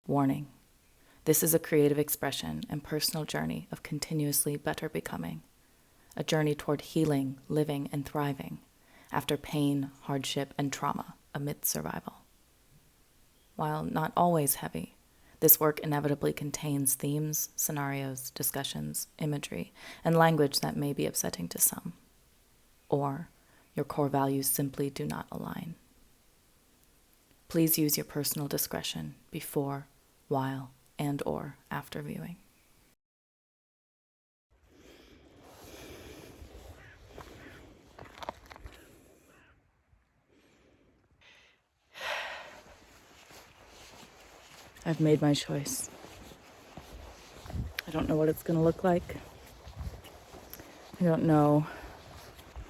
Warning. This is a creative expression and personal journey of continuously better becoming. A journey toward healing, living, and thriving after pain, hardship, and trauma amidst survival. While not always heavy, this work inevitably contains themes, scenarios, discussions, imagery, and language that may be upsetting to some. Or your core values simply do not align. Please use your personal discretion before, while, and/or after viewing. I've made my choice. I don't know what it's going to look like. I don't know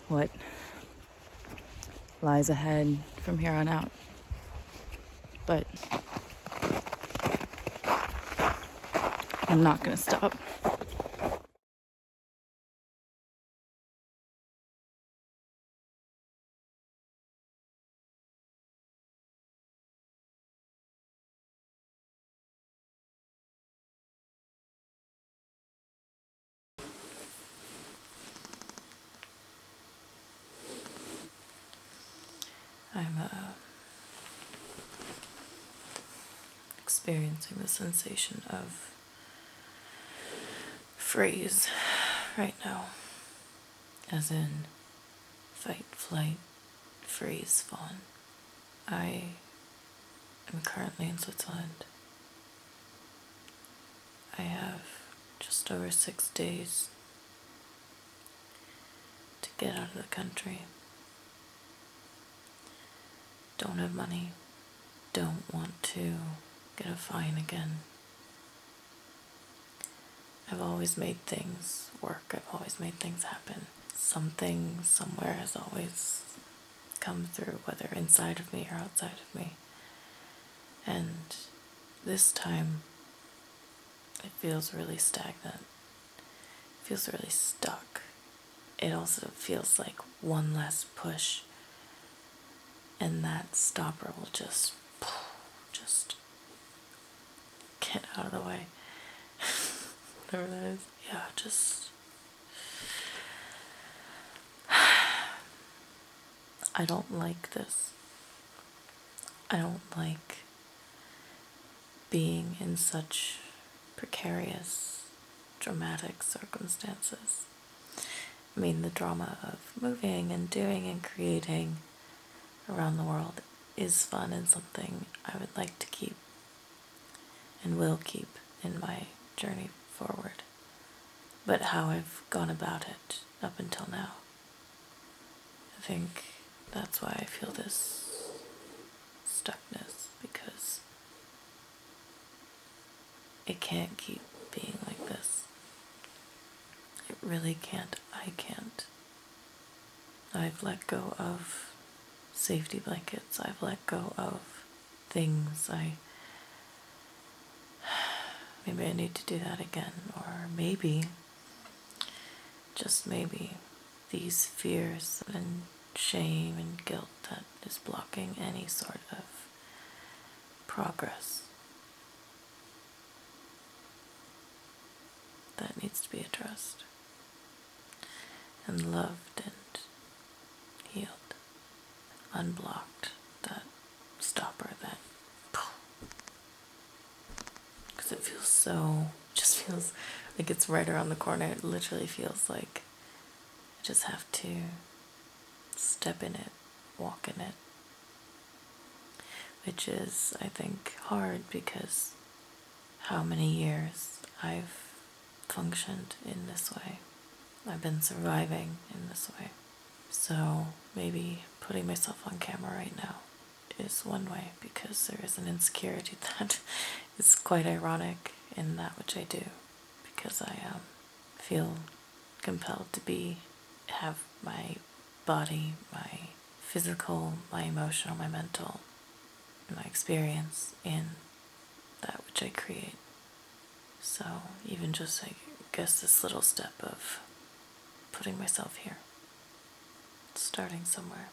what lies ahead from here on out. But I'm not going to stop. I'm experiencing the sensation of freeze right now, as in fight, flight, freeze, fawn. I am currently in Switzerland. I have just over 6 days to get out of the country. Don't have money. Don't want to get a fine again. I've always made things work. I've always made things happen. Something somewhere has always come through, whether inside of me or outside of me. And this time, it feels really stagnant. It feels really stuck. It also feels like one last push, and that stopper will just get out of the way. Whatever that is. Yeah, just... I don't like this. I don't like being in such precarious, dramatic circumstances. I mean, the drama of moving and doing and creating around the world is fun and something I would like to keep and will keep in my journey forward. But how I've gone about it up until now, I think that's why I feel this stuckness, because it can't keep being like this. It really can't. I can't. I've let go of safety blankets. I've let go of things. Maybe I need to do that again. Or maybe, just maybe, these fears and shame and guilt that is blocking any sort of progress that needs to be addressed and loved and healed, unblocked, that stopper, that, because it feels so, just feels like it's right around the corner. It literally feels like I just have to step in it, walk in it, which is, I think, hard because how many years I've functioned in this way. I've been surviving in this way. So maybe putting myself on camera right now is one way, because there is an insecurity that is quite ironic in that which I do, because I feel compelled to have my body, my physical, my emotional, my mental, my experience in that which I create. So even just, I guess, this little step of putting myself here, starting somewhere,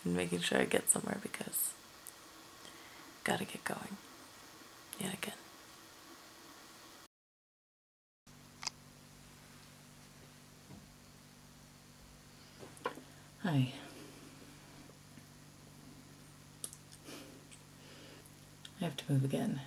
and making sure I get somewhere, because gotta get going. Yet again. Hi. I have to move again.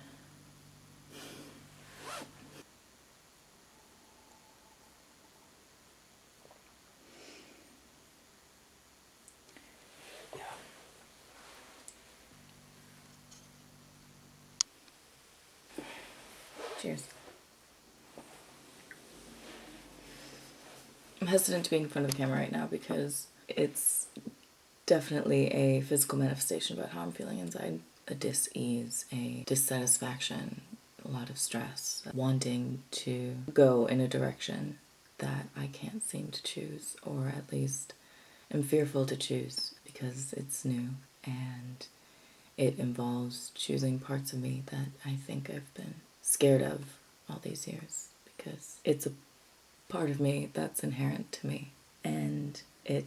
Cheers. I'm hesitant to be in front of the camera right now because it's definitely a physical manifestation about how I'm feeling inside. A dis-ease, a dissatisfaction, a lot of stress, wanting to go in a direction that I can't seem to choose, or at least am fearful to choose because it's new and it involves choosing parts of me that I think I've been scared of all these years because it's a part of me that's inherent to me, and it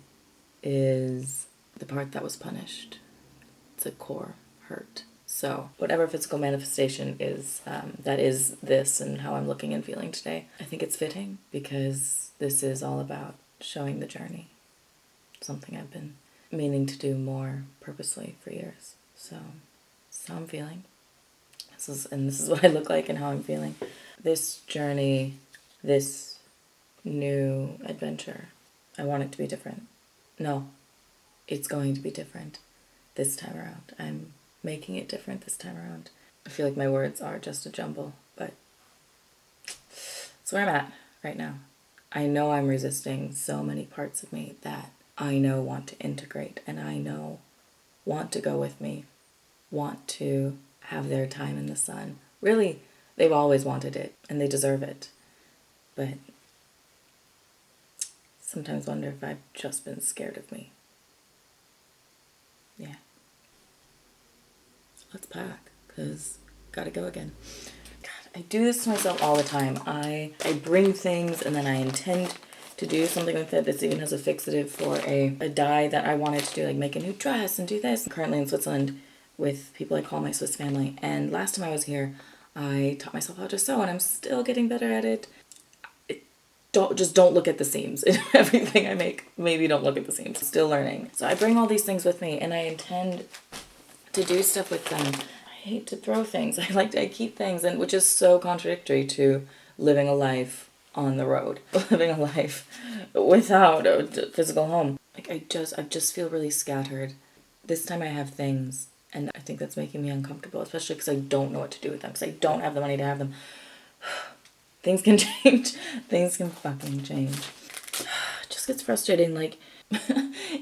is the part that was punished. It's a core hurt. So whatever physical manifestation is, that is this and how I'm looking and feeling today, I think it's fitting because this is all about showing the journey. Something I've been meaning to do more purposely for years. So that's how I'm feeling. This is what I look like and how I'm feeling. This journey, this new adventure, I want it to be different. No, it's going to be different this time around. I'm making it different this time around. I feel like my words are just a jumble, but that's where I'm at right now. I know I'm resisting so many parts of me that I know want to integrate, and I know want to go with me, want to have their time in the sun. Really, they've always wanted it, and they deserve it. But sometimes wonder if I've just been scared of me. Yeah. So let's pack, because gotta go again. God, I do this to myself all the time. I bring things and then I intend to do something with it. This even has a fixative for a dye that I wanted to do, like make a new dress and do this. I'm currently in Switzerland with people I call my Swiss family. And last time I was here, I taught myself how to sew, and I'm still getting better at it. Don't look at the seams in everything I make. Maybe don't look at the seams. Still learning. So I bring all these things with me, and I intend to do stuff with them. I hate to throw things. I keep things, and which is so contradictory to living a life on the road, living a life without a physical home. Like I just feel really scattered. This time I have things, and I think that's making me uncomfortable, especially because I don't know what to do with them, because I don't have the money to have them. Things can change. Things can fucking change. It just gets frustrating, like,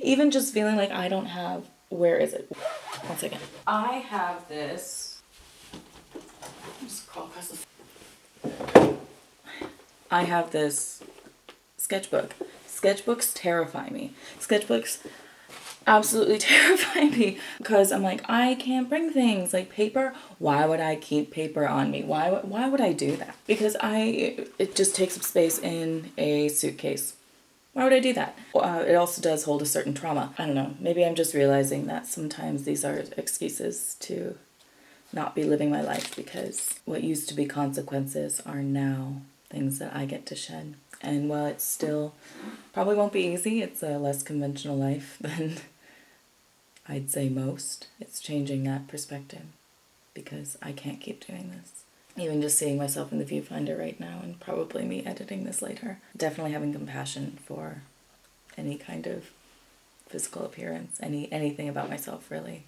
even just feeling like I don't have, where is it? 1 second. I have this, just crawl across the, I have this sketchbook. Sketchbooks terrify me. Sketchbooks absolutely terrify me because I'm like, I can't bring things like paper. Why would I keep paper on me? Why would I do that? Because it just takes up space in a suitcase. Why would I do that? It also does hold a certain trauma. I don't know. Maybe I'm just realizing that sometimes these are excuses to not be living my life, because what used to be consequences are now things that I get to shed. And while it still probably won't be easy, it's a less conventional life than I'd say most. It's changing that perspective because I can't keep doing this. Even just seeing myself in the viewfinder right now, and probably me editing this later. Definitely having compassion for any kind of physical appearance, anything about myself really.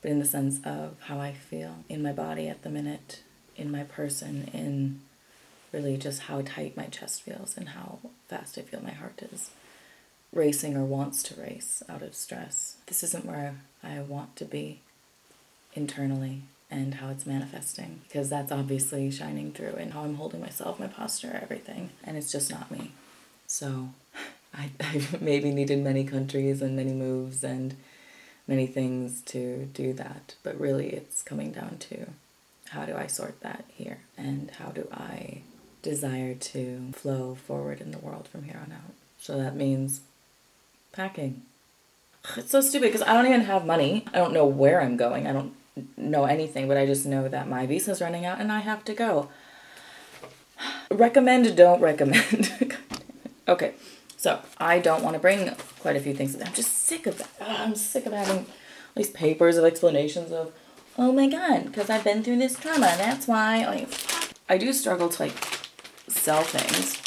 But in the sense of how I feel in my body at the minute, in my person, in really just how tight my chest feels and how fast I feel my heart is racing or wants to race out of stress. This isn't where I want to be internally, and how it's manifesting, because that's obviously shining through in how I'm holding myself, my posture, everything, and it's just not me. So I've maybe needed many countries and many moves and many things to do that, but really it's coming down to how do I sort that here, and how do I desire to flow forward in the world from here on out. So that means packing. It's so stupid because I don't even have money. I don't know where I'm going. I don't know anything, but I just know that my visa's running out and I have to go. Recommend, don't recommend. Okay, so I don't want to bring quite a few things. I'm just sick of that. I'm sick of having these papers of explanations of, oh my god, because I've been through this trauma, that's why. Like, I do struggle to like sell things.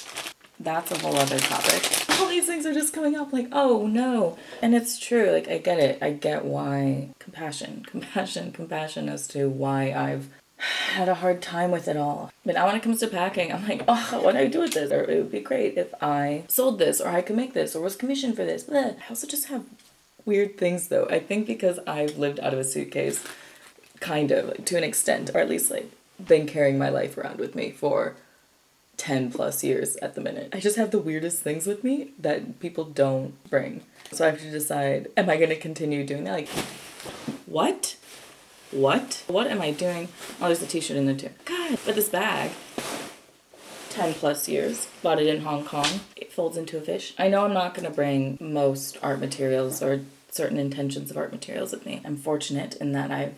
That's a whole other topic. All these things are just coming up like, oh no. And it's true, like I get it. I get why compassion as to why I've had a hard time with it all. But now when it comes to packing, I'm like, oh, what do I do with this? Or it would be great if I sold this, or I could make this, or was commissioned for this. Blah. I also just have weird things though. I think because I've lived out of a suitcase, kind of, like, to an extent, or at least like been carrying my life around with me for 10 plus years at the minute. I just have the weirdest things with me that people don't bring. So I have to decide, am I going to continue doing that? Like, what? What am I doing? Oh, there's a t-shirt in there too. God, but this bag, 10 plus years, bought it in Hong Kong. It folds into a fish. I know I'm not going to bring most art materials or certain intentions of art materials with me. I'm fortunate in that I've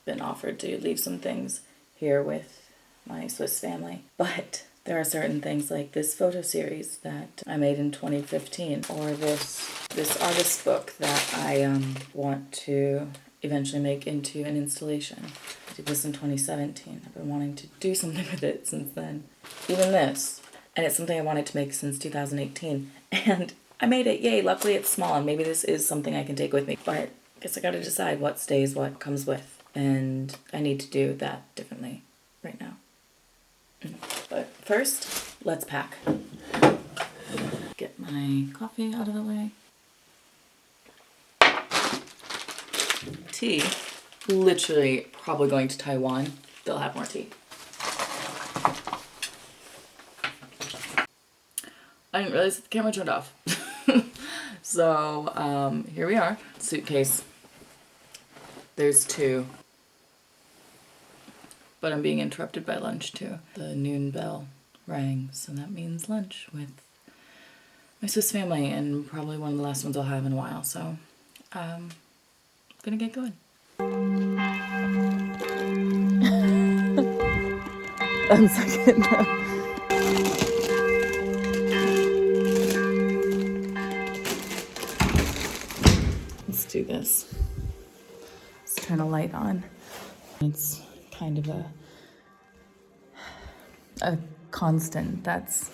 been offered to leave some things here with my Swiss family. But there are certain things like this photo series that I made in 2015, or this artist book that I want to eventually make into an installation. I did this in 2017. I've been wanting to do something with it since then. Even this. And it's something I wanted to make since 2018. And I made it, yay, luckily it's small, and maybe this is something I can take with me. But I guess I gotta decide what stays, what comes with. And I need to do that differently right now. But first, let's pack. Get my coffee out of the way. Tea. Literally probably going to Taiwan. They'll have more tea. I didn't realize that the camera turned off. So, here we are. Suitcase. There's two. But I'm being interrupted by lunch too. The noon bell rang, so that means lunch with my Swiss family, and probably one of the last ones I'll have in a while. So, gonna get going. One second. Let's do this. Let's turn a light on. It's kind of a constant that's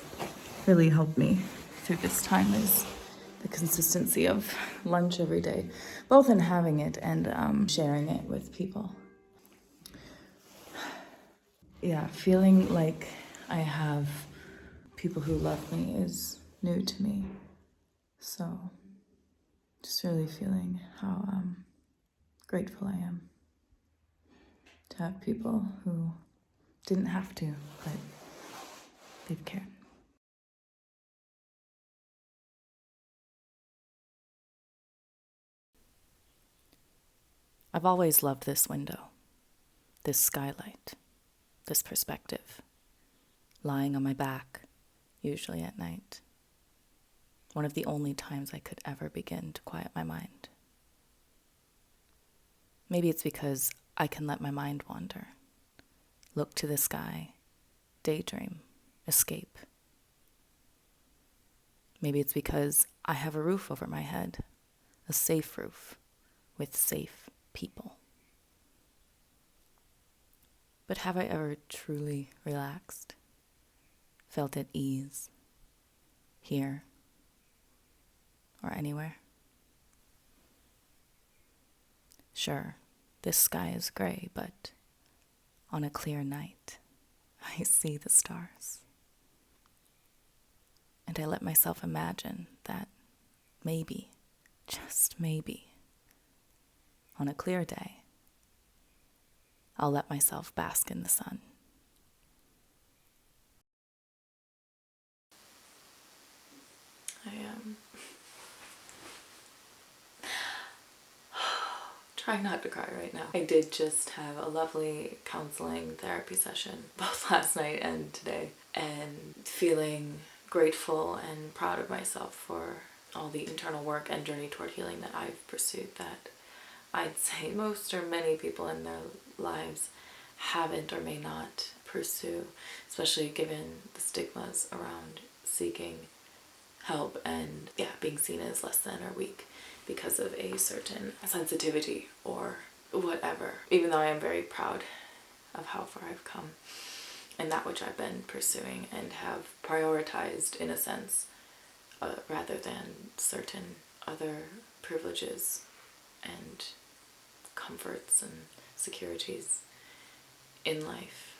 really helped me through this time is the consistency of lunch every day, both in having it and sharing it with people. Yeah, feeling like I have people who love me is new to me. So just really feeling how grateful I am to have people who didn't have to, but they've cared. I've always loved this window, this skylight, this perspective, lying on my back, usually at night. One of the only times I could ever begin to quiet my mind. Maybe it's because I can let my mind wander, look to the sky, daydream, escape. Maybe it's because I have a roof over my head, a safe roof with safe people. But have I ever truly relaxed, felt at ease, here or anywhere? Sure, this sky is gray, but on a clear night, I see the stars. And I let myself imagine that maybe, just maybe, on a clear day, I'll let myself bask in the sun. I am trying not to cry right now. I did just have a lovely counseling therapy session, both last night and today, and feeling grateful and proud of myself for all the internal work and journey toward healing that I've pursued that I'd say most or many people in their lives haven't or may not pursue, especially given the stigmas around seeking help and being seen as less than or weak because of a certain sensitivity or whatever. Even though I am very proud of how far I've come and that which I've been pursuing and have prioritized in a sense, rather than certain other privileges and comforts and securities in life.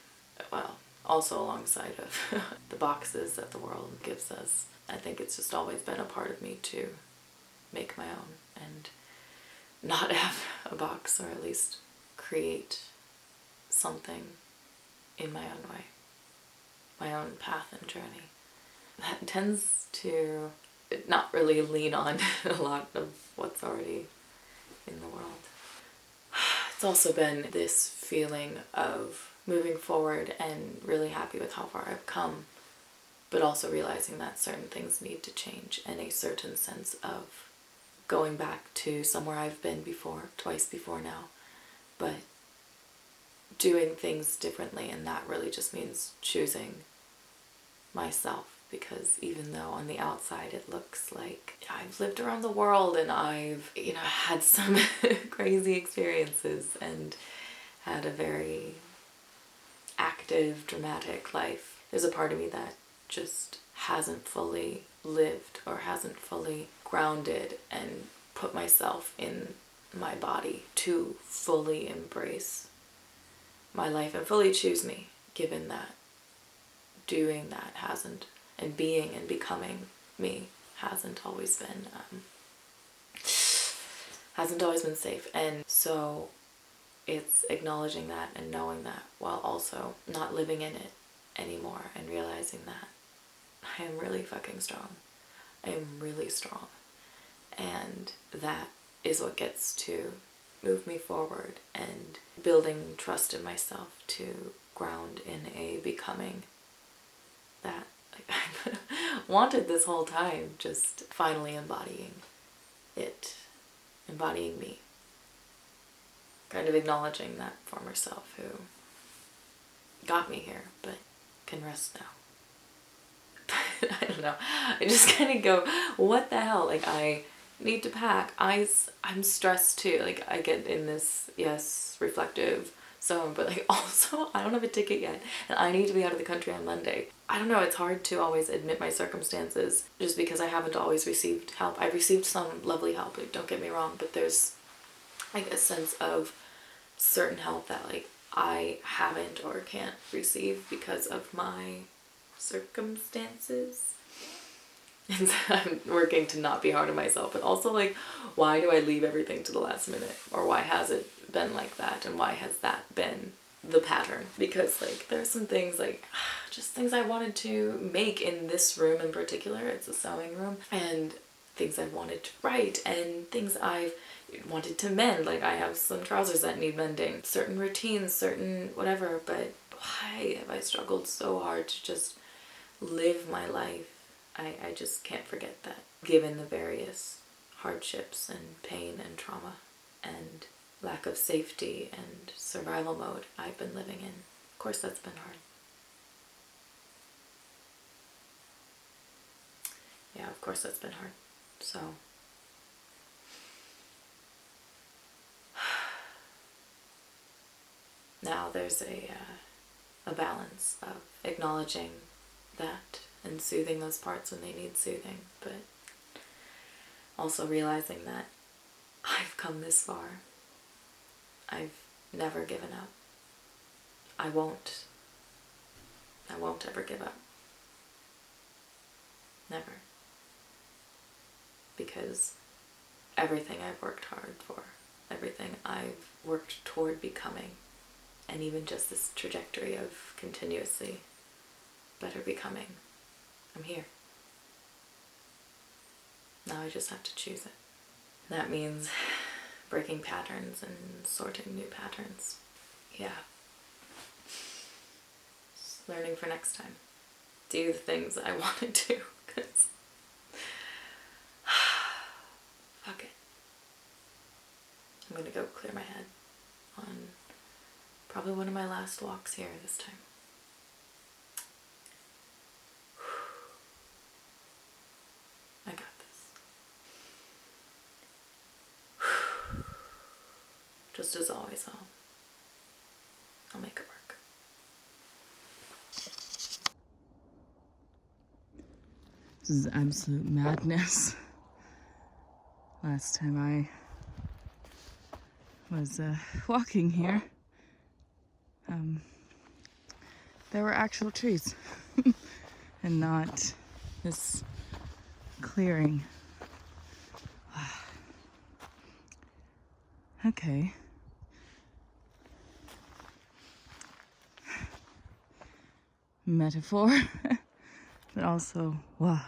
Well, also alongside of the boxes that the world gives us. I think it's just always been a part of me to make my own and not have a box, or at least create something in my own way, my own path and journey. That tends to not really lean on a lot of what's already in the world. It's also been this feeling of moving forward and really happy with how far I've come, but also realizing that certain things need to change, and a certain sense of going back to somewhere I've been before, twice before now, but doing things differently, and that really just means choosing myself. Because even though on the outside it looks like I've lived around the world and I've, had some crazy experiences and had a very active, dramatic life, there's a part of me that just hasn't fully lived or hasn't fully grounded and put myself in my body to fully embrace my life and fully choose me, given that doing that hasn't, and being and becoming me hasn't always been safe. And so it's acknowledging that and knowing that, while also not living in it anymore, and realizing that I am really fucking strong. I am really strong. And that is what gets to move me forward, and building trust in myself to ground in a becoming that I've wanted this whole time, just finally embodying it, embodying me. Kind of acknowledging that former self who got me here, but can rest now. But I don't know. I just kind of go, what the hell? Like, I need to pack. I'm stressed too. Like, I get in this, reflective zone, but like also I don't have a ticket yet and I need to be out of the country on Monday. I don't know, it's hard to always admit my circumstances just because I haven't always received help. I've received some lovely help, like, don't get me wrong, but there's like a sense of certain help that like I haven't or can't receive because of my circumstances. And so I'm working to not be hard on myself, but also like, why do I leave everything to the last minute? Or why has it been like that? And why has that been the pattern? Because like, there's some things like, just things I wanted to make in this room in particular. It's a sewing room. And things I've wanted to write and things I've wanted to mend. Like, I have some trousers that need mending. Certain routines, certain whatever. But why have I struggled so hard to just live my life? I just can't forget that, given the various hardships and pain and trauma and lack of safety and survival mode I've been living in. Of course that's been hard. Yeah, of course that's been hard. So now there's a balance of acknowledging that and soothing those parts when they need soothing, but also realizing that I've come this far. I've never given up. I won't ever give up. Never. Because everything I've worked hard for, everything I've worked toward becoming, and even just this trajectory of continuously better becoming, I'm here. Now I just have to choose it. That means breaking patterns and sorting new patterns. Yeah. Just learning for next time. Do the things I want to do, because fuck it. I'm gonna go clear my head on probably one of my last walks here this time. I got this. Just as always, I'll make it work. This is absolute madness. Last time I was walking here, there were actual trees and not this clearing. Okay. Metaphor, but also, wow,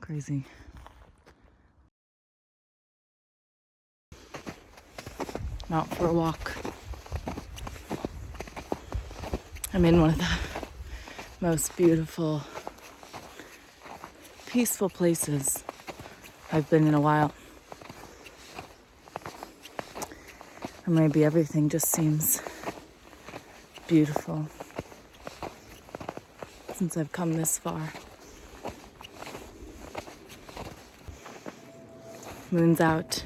crazy. I'm out for a walk. I'm in one of the most beautiful, peaceful places I've been in a while. Or maybe everything just seems beautiful since I've come this far. Moon's out,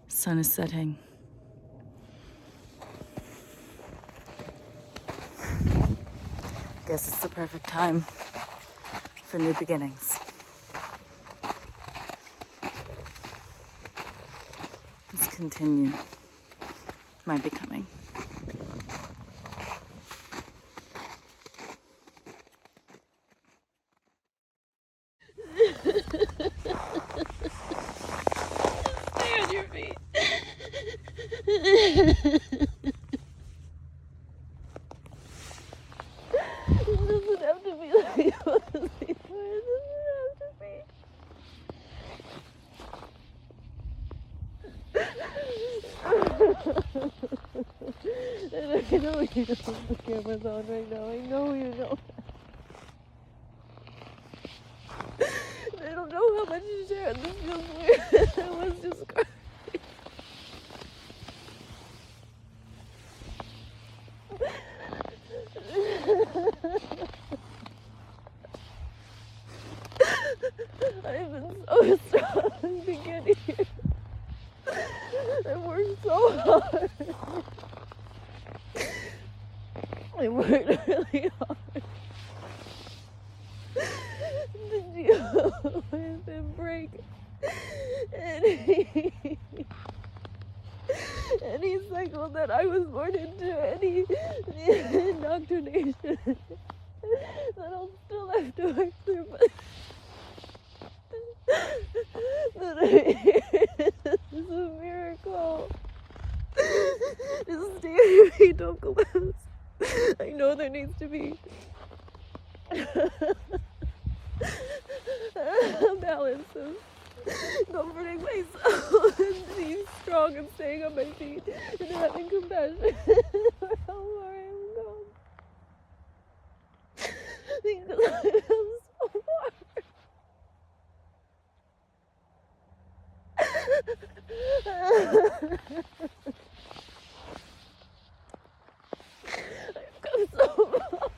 sun is setting. Guess it's the perfect time for new beginnings. Let's continue my becoming. Stay on your feet. It doesn't have to be like you want to see. It doesn't have to be. And I know you know the camera's on right now. I know you know. I don't know how much you share. This feels weird. I was just crying. I've been so strong to get here. I worked so hard. I worked really hard to deal with and break any cycle that I was born into, any indoctrination that I'll still have to work through, but that this is a miracle. Just stay on your feet, don't collapse. I know there needs to be a balance of comforting myself and being strong and staying on my feet and having compassion for how far I am gone. Because I am so far. I've come so far.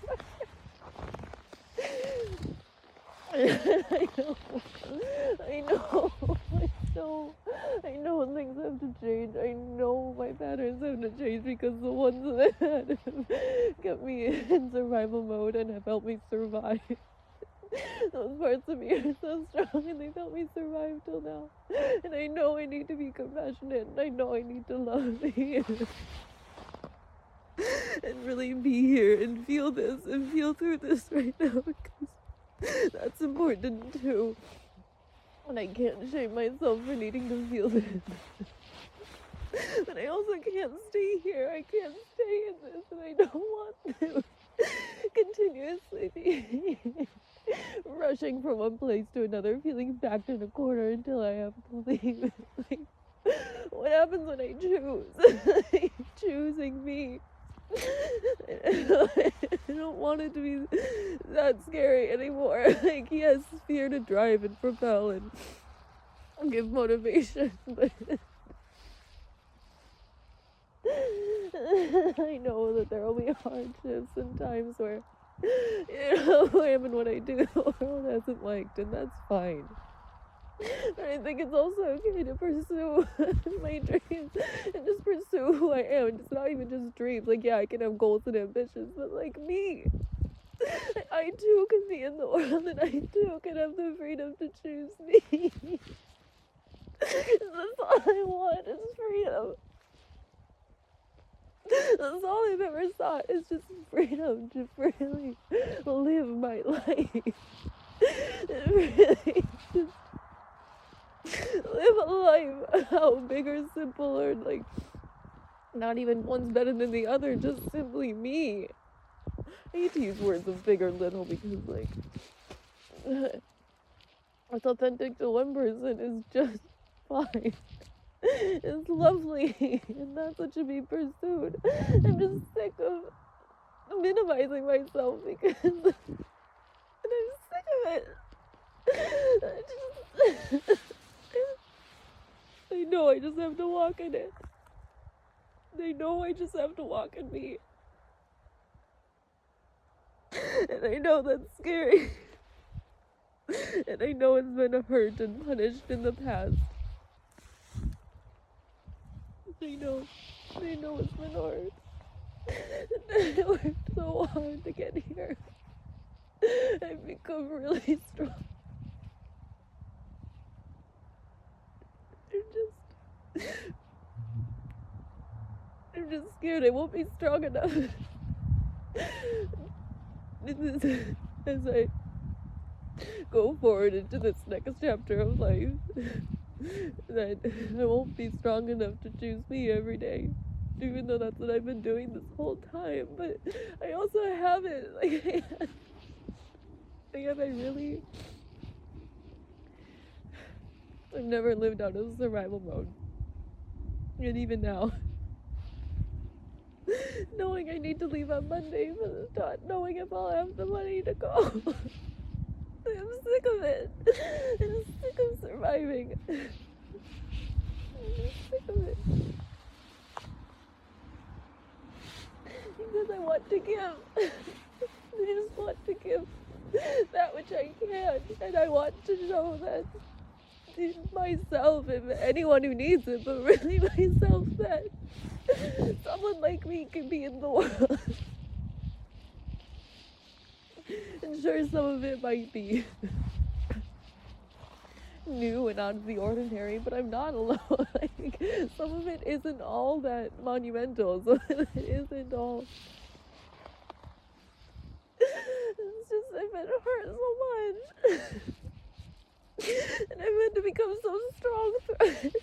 I know things have to change. I know my patterns have to change because the ones that I had have kept me in survival mode and have helped me survive. Those parts of me are so strong and they've helped me survive till now. And I know I need to be compassionate and I know I need to love me and really be here and feel this and feel through this right now because that's important too. And I can't shame myself for needing to feel this. But I also can't stay here. I can't stay in this and I don't want to continuously be rushing from one place to another, feeling backed in a corner until I have to leave. Like, what happens when I choose? Choosing me. I don't want it to be that scary anymore. Like, yes, fear to drive and propel and give motivation, but I know that there will be hardships and times where, I am in what I do the world hasn't liked, and that's fine. But I think it's also okay to pursue my dreams and just pursue who I am. It's not even just dreams. Like, yeah, I can have goals and ambitions, but like me, I too can be in the world, and I too can have the freedom to choose me. That's all I want is freedom. That's all I've ever sought is just freedom to freely live my life. Really just live a life, how big or simple, or like not even one's better than the other, just simply me. I hate to use words of big or little because like what's authentic to one person is just fine. It's lovely, and that's what should be pursued. I'm just sick of minimizing myself because and I'm sick of it. I know I just have to walk in it. I know I just have to walk in me. And I know that's scary. And I know it's been hurt and punished in the past. I know it's been hard. I worked so hard to get here. I've become really strong. I'm just scared I won't be strong enough. As I go forward into this next chapter of life, that I won't be strong enough to choose me every day, even though that's what I've been doing this whole time. But I also haven't. Like, I've never lived out of survival mode. And even now, knowing I need to leave on Monday, but not knowing if I'll have the money to go. I'm sick of it. I'm sick of surviving. I'm just sick of it. Because I want to give. I just want to give that which I can. And I want to show that myself, and anyone who needs it, but really myself, that someone like me can be in the world. And sure, some of it might be new and out of the ordinary, but I'm not alone. Like, some of it isn't all that monumental. Some of it isn't all. It's just I've been hurt so much. And I've had to become so strong through it.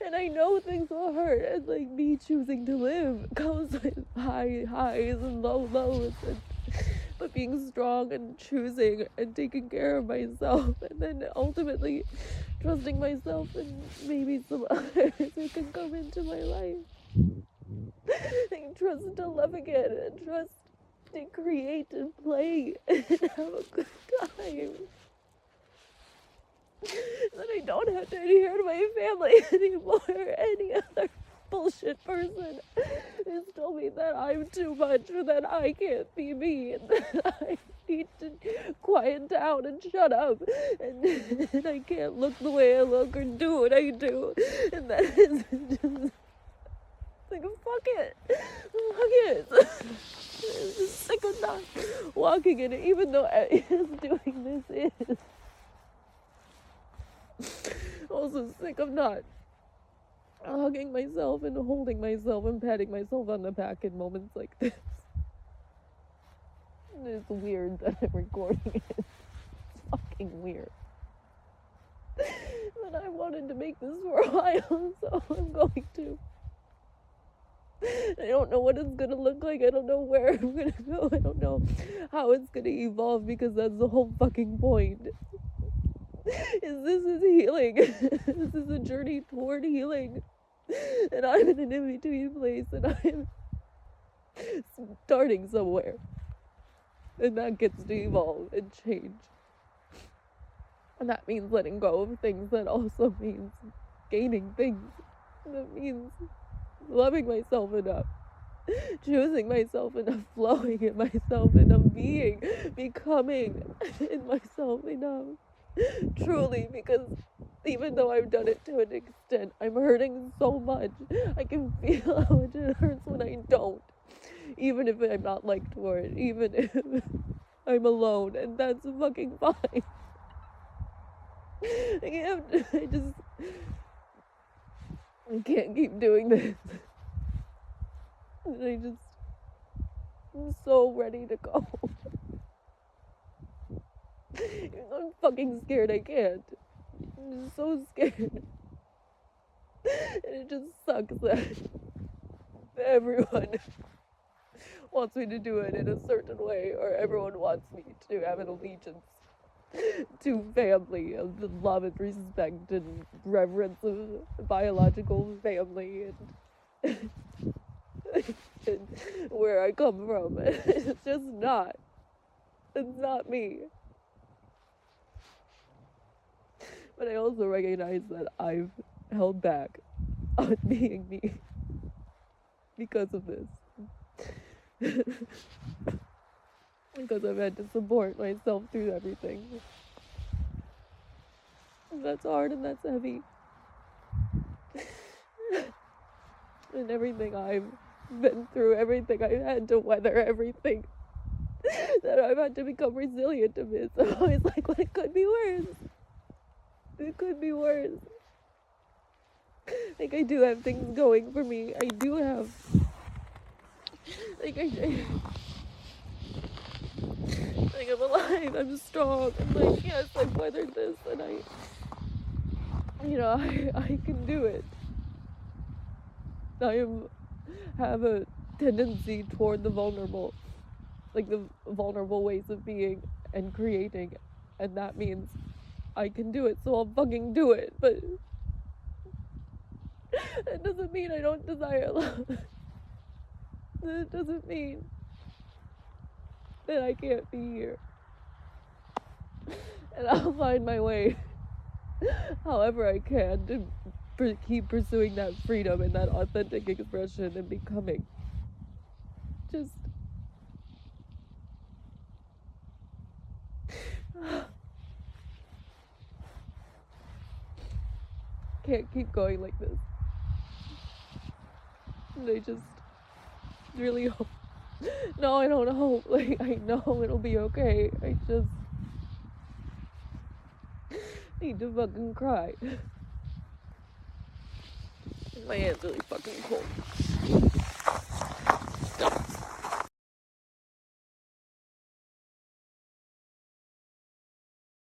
And I know things will hurt, and like me choosing to live comes with high highs and low lows, but being strong and choosing and taking care of myself, and then ultimately trusting myself and maybe some others who can come into my life. And trust to love again, and trust to create and play and have a good time. That I don't have to adhere to my family anymore, or any other bullshit person who's told me that I'm too much, or that I can't be me, and that I need to quiet down and shut up, and I can't look the way I look or do what I do, and that is just like, fuck it. I'm just sick of not walking in it, even though doing this is. Also sick of not hugging myself and holding myself and patting myself on the back in moments like this. It's weird that I'm recording it. It's fucking weird. But I wanted to make this for a while, so I'm going to. I don't know what it's gonna look like. I don't know where I'm gonna go. I don't know how it's gonna evolve, because that's the whole fucking point. This is healing. This is a journey toward healing. And I'm in an in-between place, and I'm starting somewhere. And that gets to evolve and change. And that means letting go of things. That also means gaining things. That means loving myself enough, choosing myself enough, flowing in myself enough, becoming in myself enough. Truly, because even though I've done it to an extent, I'm hurting so much. I can feel how much it hurts when I don't. Even if I'm not liked for it, even if I'm alone, and that's fucking fine. I can't keep doing this. And I'm so ready to go. I'm fucking scared I can't. I'm just so scared. And it just sucks that everyone wants me to do it in a certain way, or everyone wants me to have an allegiance to family, of the love and respect and reverence of biological family and, and where I come from. It's just not. It's not me. But I also recognize that I've held back on being me because of this. Because I've had to support myself through everything. And that's hard and that's heavy. And everything I've been through, everything I've had to weather, everything that I've had to become resilient amidst. I'm always like, well, it could be worse. It could be worse. Like, I do have things going for me. I do have, like, like, I'm alive, I'm strong. I'm like, yes, I've weathered this, and I can do it. Have a tendency toward the vulnerable, like the vulnerable ways of being and creating, and that means I can do it, so I'll fucking do it. But that doesn't mean I don't desire love. That doesn't mean that I can't be here. And I'll find my way, however I can, to keep pursuing that freedom and that authentic expression and becoming. Just can't keep going like this. And I just really hope. No, I don't hope. Like, I know it'll be okay. I just need to fucking cry. My hand's really fucking cold.